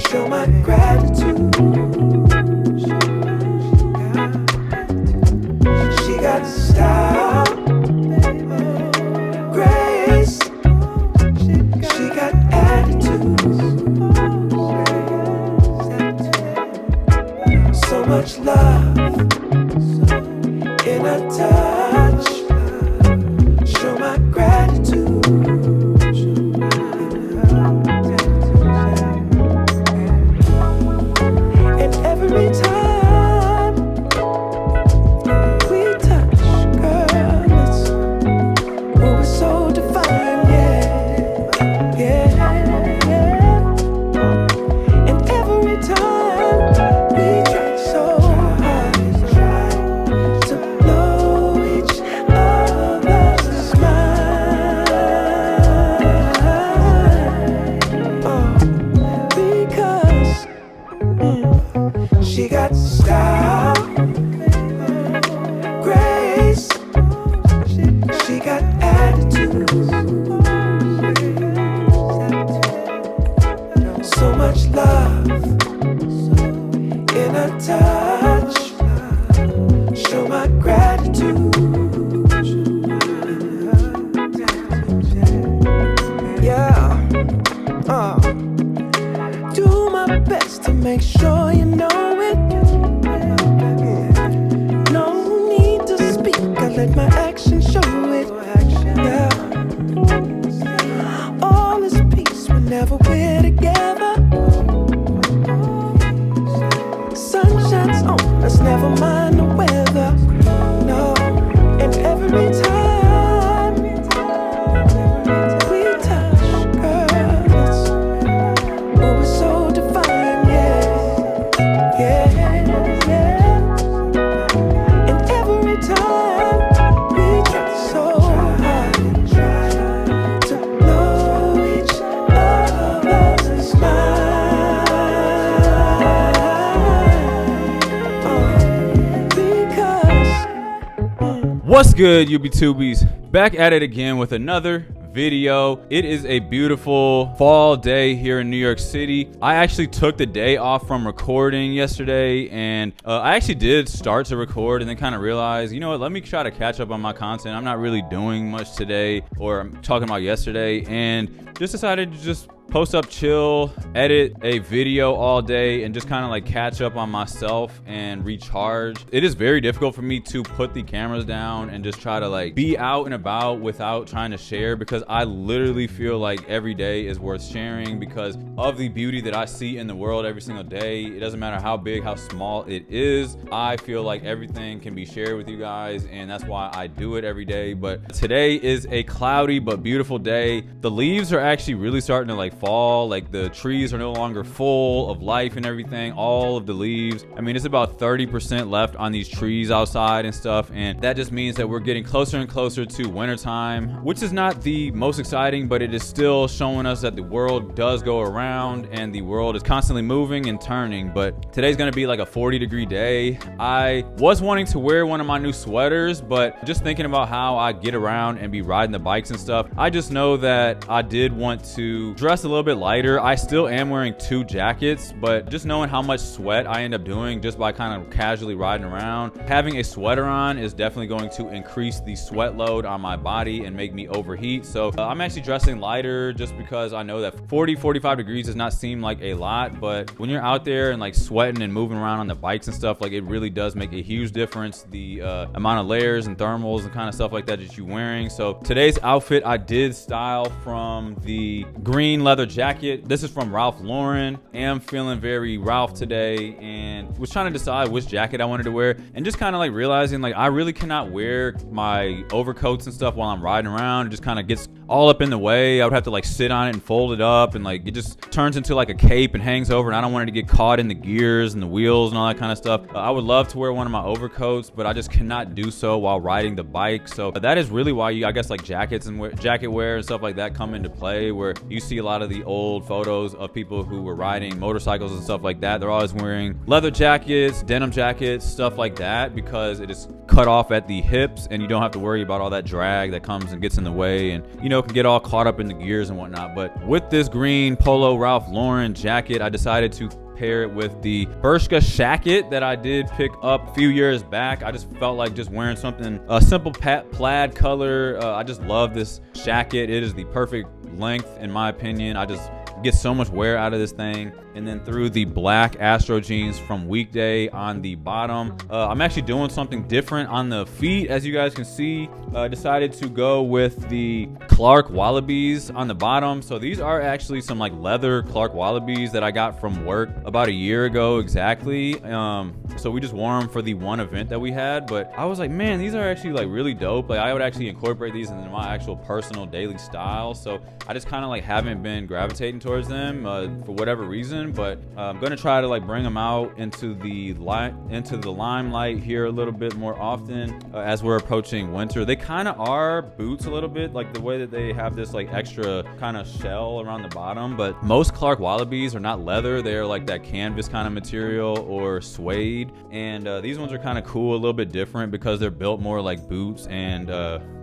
show my gratitude. She got style, grace. She got attitude. So much love in her touch. Show my gratitude. And every time we touch, girl, it's, oh, it's so divine, yeah, yeah, yeah. And every time we try so hard to blow each other's mind, because she got style, grace, she got attitude, so much love in her touch, show my gratitude. Yeah, do my best to make sure you know it. No need to speak, I let my actions show it. Yeah, all is peace whenever we're together. Sun shines on us, never mind the weather. No, and every time we touch, girl, it's, oh, it's so divine, yeah, yeah, yeah. And every time we try so hard to blow each other's mind, because What's good, UB2Bs? Back at it again with another video. It is a beautiful fall day here in New York City. I actually took the day off from recording yesterday, and I actually did start to record and then kind of realized, you know what, let me try to catch up on my content. I'm not really doing much today, or I'm talking about yesterday, and just decided to just post up, chill, edit a video all day, and just kind of like catch up on myself and recharge. It is very difficult for me to put the cameras down and just try to like be out and about without trying to share, because I literally feel like every day is worth sharing because of the beauty that I see in the world every single day. It doesn't matter how big, how small it is. I feel like everything can be shared with you guys, and that's why I do it every day. But today is a cloudy but beautiful day. The leaves are actually really starting to like fall. Like the trees are no longer full of life and everything. All of the leaves, I mean, it's about 30% left on these trees outside and stuff, and that just means that we're getting closer and closer to wintertime, which is not the most exciting, but it is still showing us that the world does go around and the world is constantly moving and turning. But today's gonna be like a 40-degree day. I was wanting to wear one of my new sweaters, but just thinking about how I get around and be riding the bikes and stuff, I just know that I did want to dress a little bit lighter. I still am wearing 2 jackets, but just knowing how much sweat I end up doing just by kind of casually riding around, having a sweater on is definitely going to increase the sweat load on my body and make me overheat. So I'm actually dressing lighter just because I know that 40-45 degrees does not seem like a lot, but when you're out there and like sweating and moving around on the bikes and stuff, like it really does make a huge difference, the amount of layers and thermals and kind of stuff like that you're wearing. So today's outfit I did style from the green leather jacket. This is from Ralph Lauren. Am feeling very Ralph today and was trying to decide which jacket I wanted to wear, and just kind of like realizing like I really cannot wear my overcoats and stuff while I'm riding around. It just kind of gets all up in the way. I would have to like sit on it and fold it up, and like it just turns into like a cape and hangs over, and I don't want it to get caught in the gears and the wheels and all that kind of stuff. I would love to wear one of my overcoats, but I just cannot do so while riding the bike. So that is really why I guess like jackets and jacket wear and stuff like that come into play, where you see a lot of the old photos of people who were riding motorcycles and stuff like that. They're always wearing leather jackets, denim jackets, stuff like that, because it is cut off at the hips and you don't have to worry about all that drag that comes and gets in the way. And you know, can get all caught up in the gears and whatnot. But with this green Polo Ralph Lauren jacket, I decided to pair it with the Bershka Shacket that I did pick up a few years back. I just felt like just wearing something, a simple plaid color. I just love this shacket. It is the perfect length in my opinion. I just get so much wear out of this thing. And then through the black Astro jeans from Weekday on the bottom. I'm actually doing something different on the feet, as you guys can see. I decided to go with the Clark Wallabies on the bottom. So these are actually some like leather Clark Wallabies that I got from work about a year ago exactly. So we just wore them for the one event that we had, but I was like, man, these are actually like really dope. Like I would actually incorporate these into my actual personal daily style. So I just kind of like haven't been gravitating towards them for whatever reason. But I'm gonna try to like bring them out into the limelight here a little bit more often as we're approaching winter. They kind of are boots a little bit, like the way that they have this like extra kind of shell around the bottom. But most Clark Wallabies are not leather; they're like that canvas kind of material or suede. And these ones are kind of cool, a little bit different because they're built more like boots and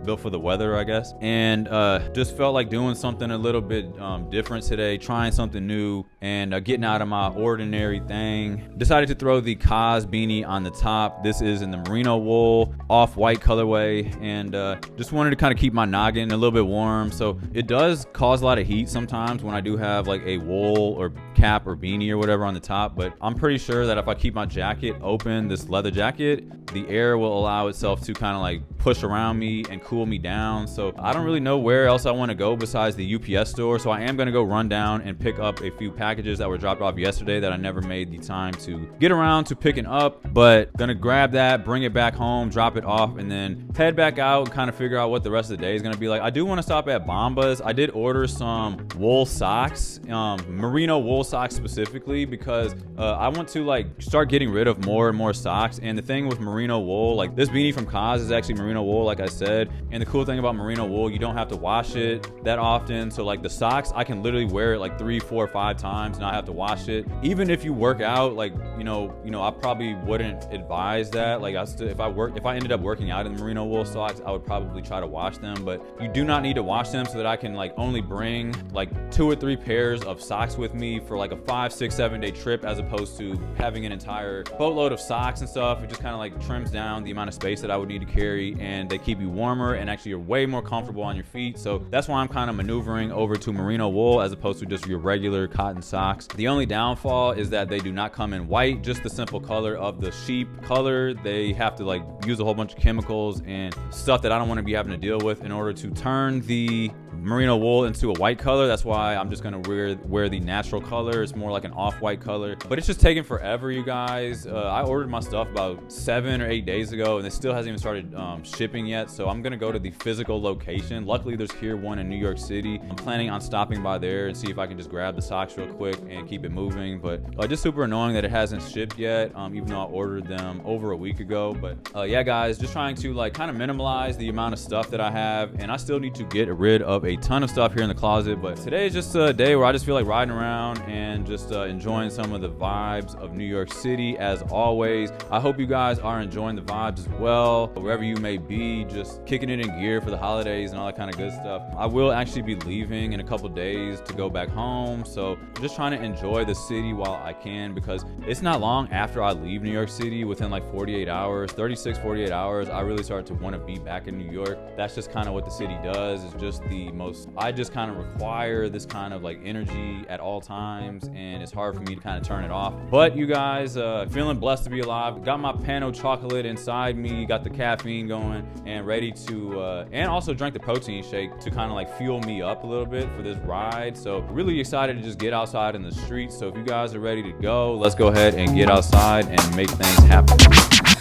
built for the weather, I guess. And just felt like doing something a little bit different today, trying something new and getting out of my ordinary thing. Decided to throw the Kaz beanie on the top. This is in the merino wool off-white colorway, and just wanted to kind of keep my noggin a little bit warm. So it does cause a lot of heat sometimes when I do have like a wool or cap or beanie or whatever on the top, but I'm pretty sure that if I keep my jacket open, this leather jacket, the air will allow itself to kind of like push around me and cool me down. So I don't really know where else I want to go besides the UPS store. So I am going to go run down and pick up a few packages that were dropped off yesterday that I never made the time to get around to picking up, but gonna grab that, bring it back home, drop it off, and then head back out and kind of figure out what the rest of the day is gonna be like. I do want to stop at Bombas. I did order some wool socks, merino wool socks specifically, because I want to like start getting rid of more and more socks. And the thing with merino wool, like this beanie from Kaz is actually merino wool, like I said. And the cool thing about merino wool, you don't have to wash it that often. So like the socks, I can literally wear it like 3, 4, 5 times and I have to wash it. Even if you work out, like you know, I probably wouldn't advise that. Like if I ended up working out in the merino wool socks, I would probably try to wash them. But you do not need to wash them, so that I can like only bring like 2 or 3 pairs of socks with me for like a 5, 6, 7 day trip, as opposed to having an entire boatload of socks and stuff. It just kind of like trims down the amount of space that I would need to carry, and they keep you warmer and actually you're way more comfortable on your feet. So that's why I'm kind of maneuvering over to merino wool as opposed to just your regular cotton socks. The only downfall is that they do not come in white, just the simple color of the sheep color. They have to like use a whole bunch of chemicals and stuff that I don't want to be having to deal with in order to turn the merino wool into a white color. That's why I'm just gonna wear the natural color. It's more like an off-white color, but it's just taking forever, you guys. I ordered my stuff about 7 or 8 days ago and it still hasn't even started shipping yet. So I'm gonna go to the physical location. Luckily there's here one in New York City. I'm planning on stopping by there and see if I can just grab the socks real quick and keep it moving. But just super annoying that it hasn't shipped yet, even though I ordered them over a week ago. But yeah guys, just trying to like kind of minimize the amount of stuff that I have, and I still need to get rid of a ton of stuff here in the closet. But today is just a day where I just feel like riding around and just enjoying some of the vibes of New York City as always. I hope you guys are enjoying the vibes as well, wherever you may be, just kicking it in gear for the holidays and all that kind of good stuff. I will actually be leaving in a couple days to go back home, so just trying to enjoy the city while I can, because it's not long after I leave New York City, within like 48 hours, 36, 48 hours, I really start to want to be back in New York. That's just kind of what the city does. It's just the most, I just kind of require this kind of like energy at all times, and it's hard for me to kind of turn it off. But you guys, feeling blessed to be alive. Got my Pano chocolate inside me, got the caffeine going, and ready to, and also drank the protein shake to kind of like fuel me up a little bit for this ride. So really excited to just get outside in the streets. So if you guys are ready to go, let's go ahead and get outside and make things happen.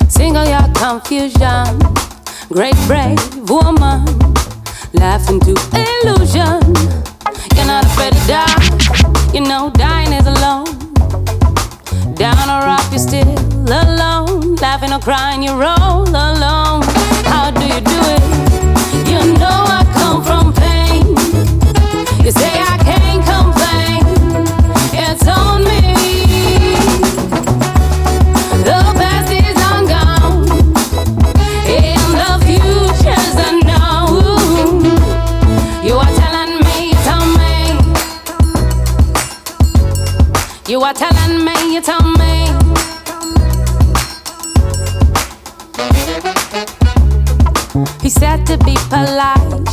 Single your confusion, great brave woman, laughing to illusion. You're not afraid to die, you know dying is alone. Down or up, you're still alone. Laughing or crying, you roll alone. How do you do it? You know I come from pain. You say I can't complain. It's on me. The past is long gone, and the future's unknown. You are You are telling me, you tell me. He said to be polite.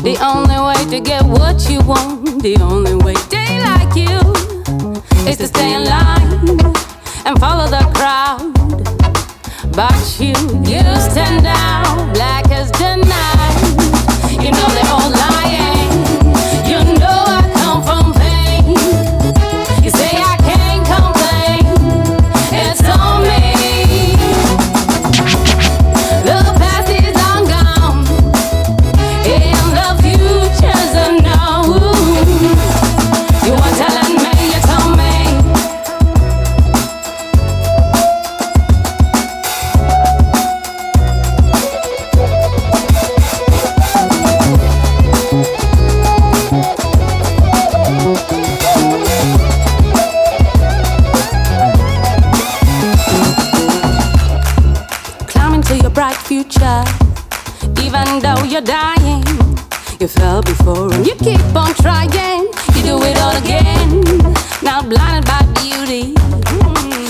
The only way to get what you want, the only way they like you, is to stay in line and follow the crowd. But you stand out, black as the night. You know they're all lying. You know I come from pain. You say I can't complain. It's on me. The past is long gone, and the future's unknown. You are telling me, you told me. Climbing to your bright future, even though you're dying. You fell before and you keep on trying. You do it all again, now blinded by beauty.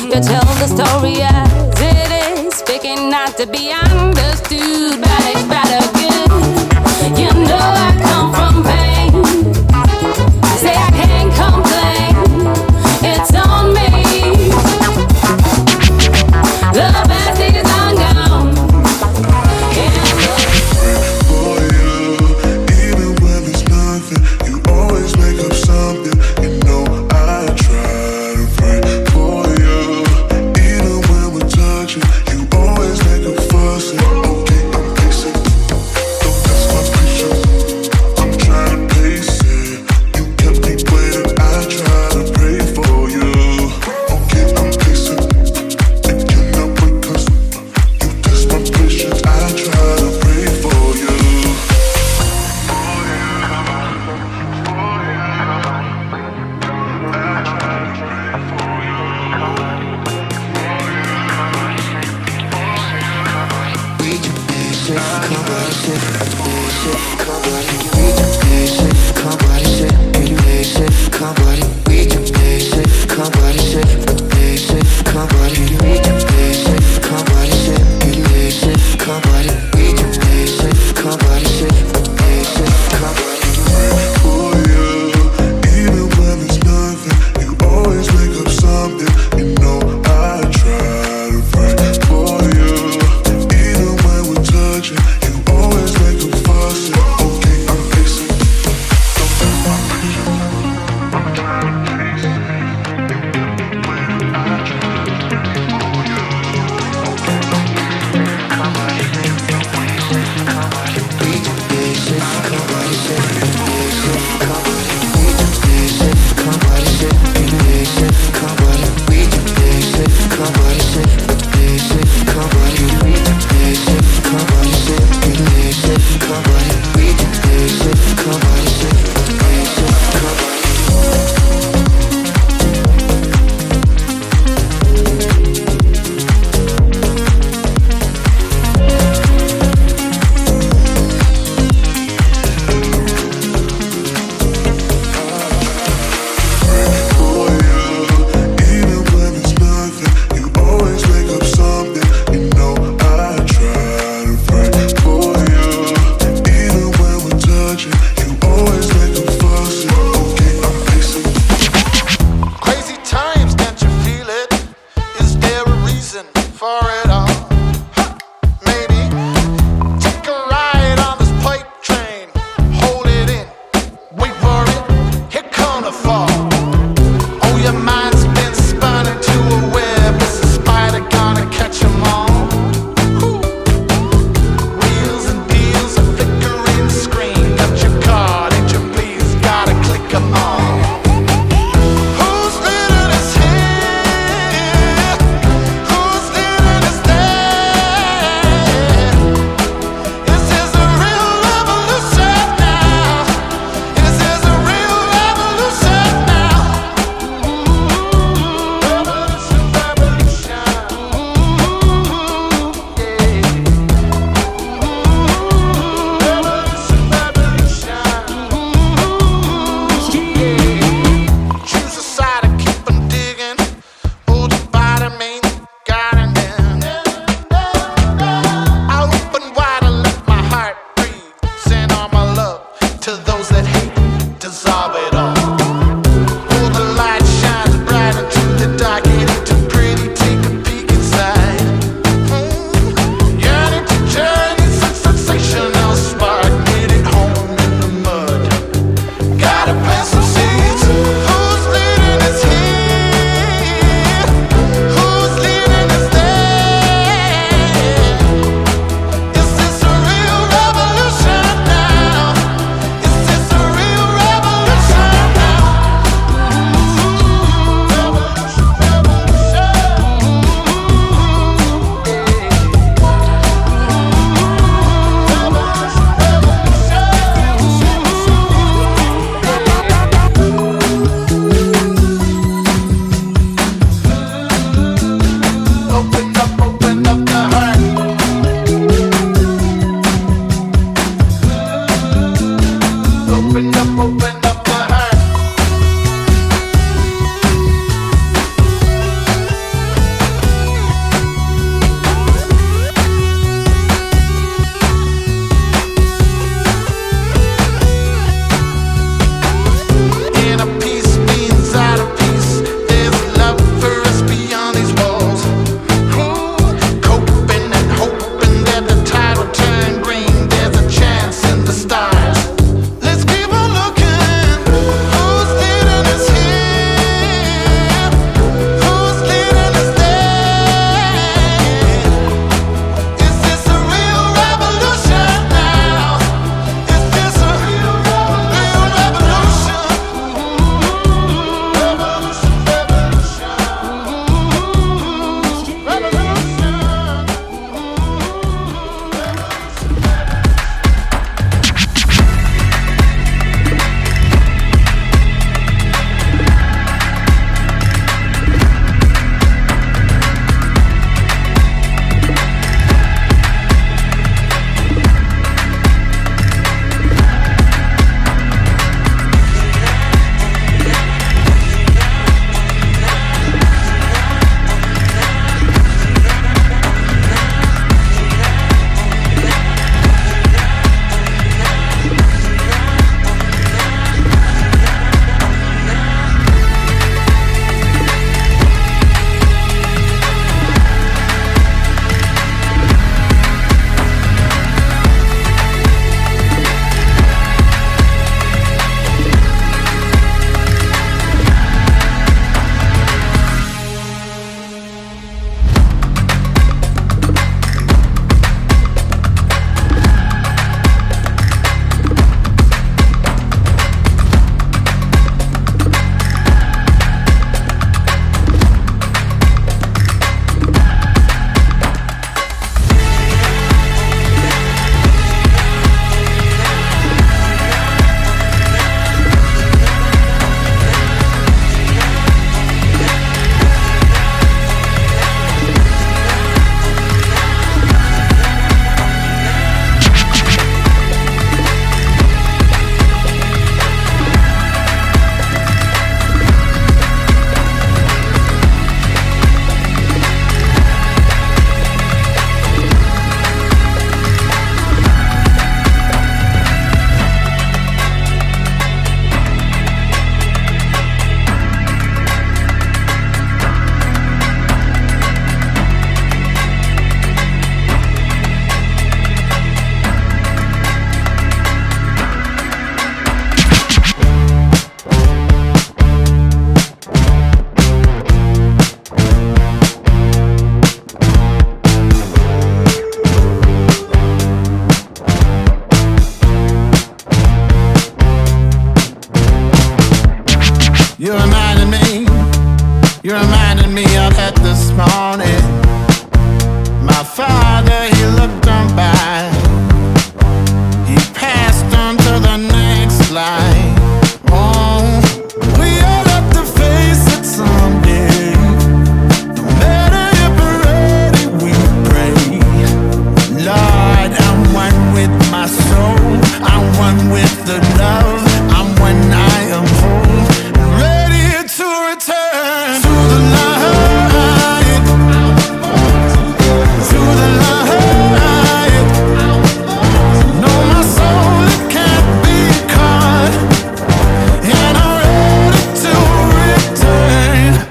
You tell the story as it is, speaking not to be understood. Bad is better good. You know I come from pain. Say I can't complain. It's on me. The best is long gone. For you, even when there's nothing, you always make up something. You know I try to pray for you. Even when we're touching, you always make a fuss. Okay, I'm fixing. Don't test my patience.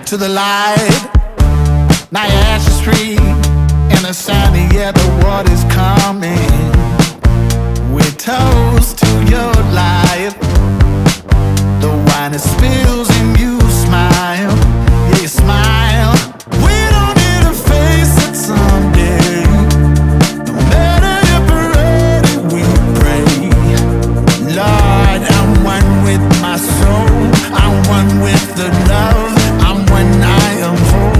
to the light. Now your ashes free in the sunny, yeah, the water's coming. We toast to your life. The wine it spills and you smile. Yeah, you smile. We don't need to face it someday. No matter if we're ready, we pray. Lord, I'm one with my soul. I'm one with the love. I'm one I am whole.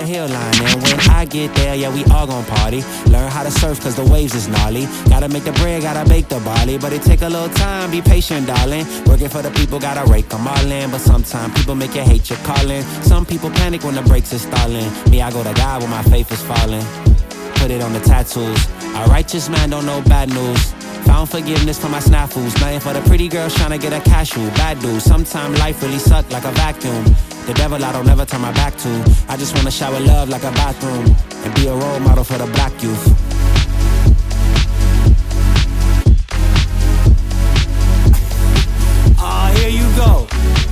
hill line. And when I get there, yeah, we all gon' party. Learn how to surf cause the waves is gnarly. Gotta make the bread, gotta bake the barley. But it take a little time, be patient, darling. Working for the people, gotta rake them all in. But sometimes people make you hate your calling. Some people panic when the brakes is stalling. Me, I go to God when my faith is falling. Put it on the tattoos. A righteous man don't know bad news. Found forgiveness for my snafus. Nothing for the pretty girls trying to get a cashew. Bad dude, sometimes life really suck like a vacuum. The devil I don't ever turn my back to. I just wanna shower love like a bathroom. And be a role model for the black youth. Here you go.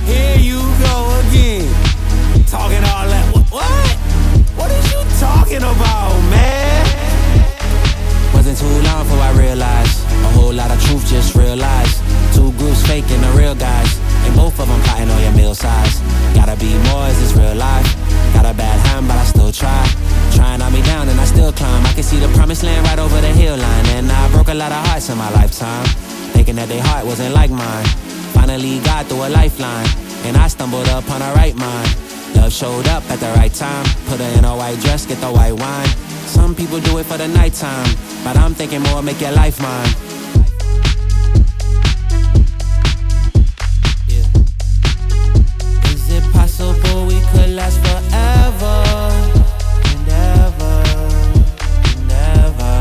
Here you go again. Talking all that. What? What is you talking about, man? Wasn't too long before I realized a whole lot of truth just realized. Two groups faking the real guys, and both of them plotting on your meal size. Gotta be more, is this real life? Got a bad hand, but I still try. Trying on me down and I still climb. I can see the promised land right over the hill line. And I broke a lot of hearts in my lifetime, thinking that their heart wasn't like mine. Finally got through a lifeline, and I stumbled upon a right mind. Love showed up at the right time. Put her in a white dress, get the white wine. Some people do it for the nighttime, but I'm thinking more, make your life mine. Yeah. Is it possible we could last forever and ever and ever?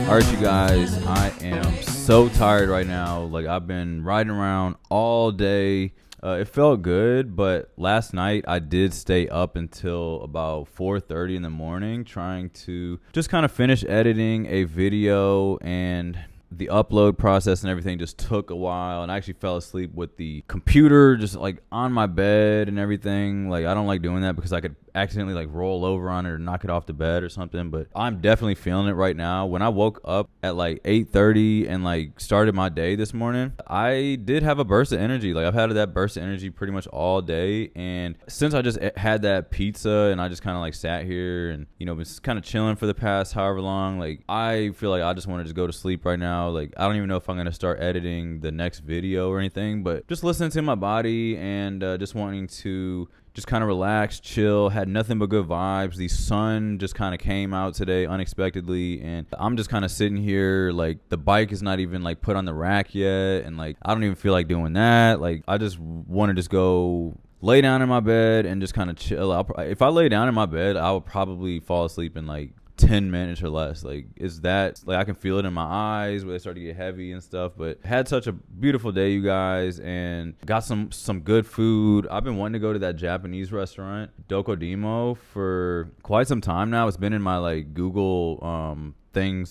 Alright, you guys, I am so tired right now. Like, I've been riding around all day. It felt good, but last night I did stay up until about 4:30 in the morning trying to just kind of finish editing a video, and the upload process and everything just took a while, and I actually fell asleep with the computer just like on my bed and everything. Like, I don't like doing that because I could accidentally like roll over on it or knock it off the bed or something, but I'm definitely feeling it right now. When I woke up at like 8:30 and like started my day this morning, I did have a burst of energy. Like, I've had that burst of energy pretty much all day, and since I just had that pizza and I just kind of like sat here and, you know, been kind of chilling for the past however long, like, I feel like I just want to just go to sleep right now. Like, I don't even know if I'm going to start editing the next video or anything, but just listening to my body and just wanting to just kind of relax, chill, had nothing but good vibes. The sun just kind of came out today unexpectedly, and I'm just kind of sitting here, like, the bike is not even like put on the rack yet, and like, I don't even feel like doing that. Like, I just want to just go lay down in my bed and just kind of chill. If I lay down in my bed, I would probably fall asleep in like 10 minutes or less. Like, is that, like, I can feel it in my eyes where they start to get heavy and stuff. But had such a beautiful day, you guys, and got some good food. I've been wanting to go to that Japanese restaurant, Dokodemo, for quite some time now. It's been in my like Google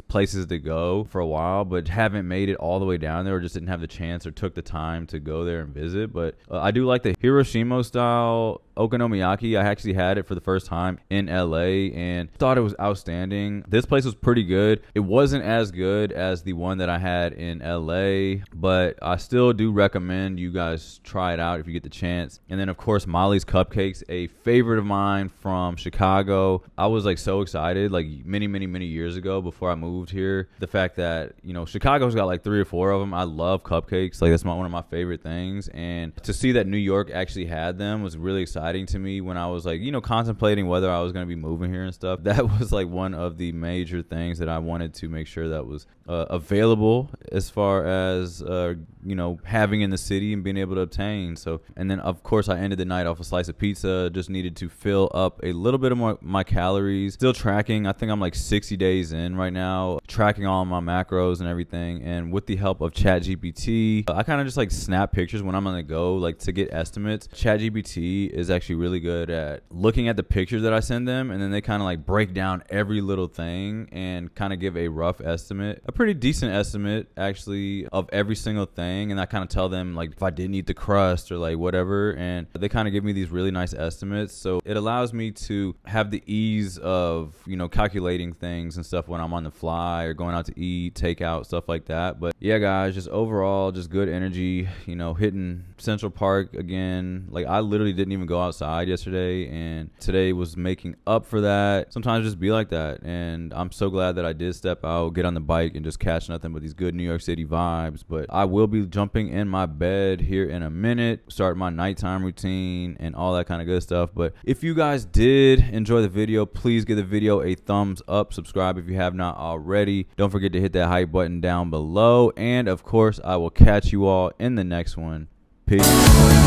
places to go for a while, but haven't made it all the way down there, or just didn't have the chance or took the time to go there and visit. But I do like the Hiroshima style Okonomiyaki. I actually had it for the first time in LA and thought it was outstanding. This place was pretty good. It wasn't as good as the one that I had in LA, but I still do recommend you guys try it out if you get the chance. And then of course Mollys Cupcakes, a favorite of mine from Chicago. I was like so excited like many years ago before I moved here. The fact that, you know, Chicago's got like 3 or 4 of them. I love cupcakes. Like that's one of my favorite things. And to see that New York actually had them was really exciting to me when I was like, you know, contemplating whether I was going to be moving here and stuff. That was like one of the major things that I wanted to make sure that was available as far as, you know, having in the city and being able to obtain. So, and then of course I ended the night off a slice of pizza. Just needed to fill up a little bit of my calories. Still tracking. I think I'm like 60 days in right now, tracking all my macros and everything. And with the help of ChatGPT, I kind of just like snap pictures when I'm on the go, like to get estimates. ChatGPT is actually really good at looking at the pictures that I send them, and then they kind of like break down every little thing and kind of give a rough estimate, a pretty decent estimate actually of every single thing. And I kind of tell them like if I didn't eat the crust or like whatever, and they kind of give me these really nice estimates. So it allows me to have the ease of, you know, calculating things and stuff when I'm on the fly or going out to eat, takeout, stuff like that. But yeah, guys, just overall, just good energy, you know, hitting Central Park again. Like I literally didn't even go outside yesterday, and today was making up for that. Sometimes just be like that. And I'm so glad that I did step out, get on the bike, and just catch nothing but these good New York City vibes. But I will be jumping in my bed here in a minute, start my nighttime routine and all that kind of good stuff. But if you guys did enjoy the video, please give the video a thumbs up, subscribe if you have not already. Don't forget to hit that hype button down below. And of course, I will catch you all in the next one. Peace.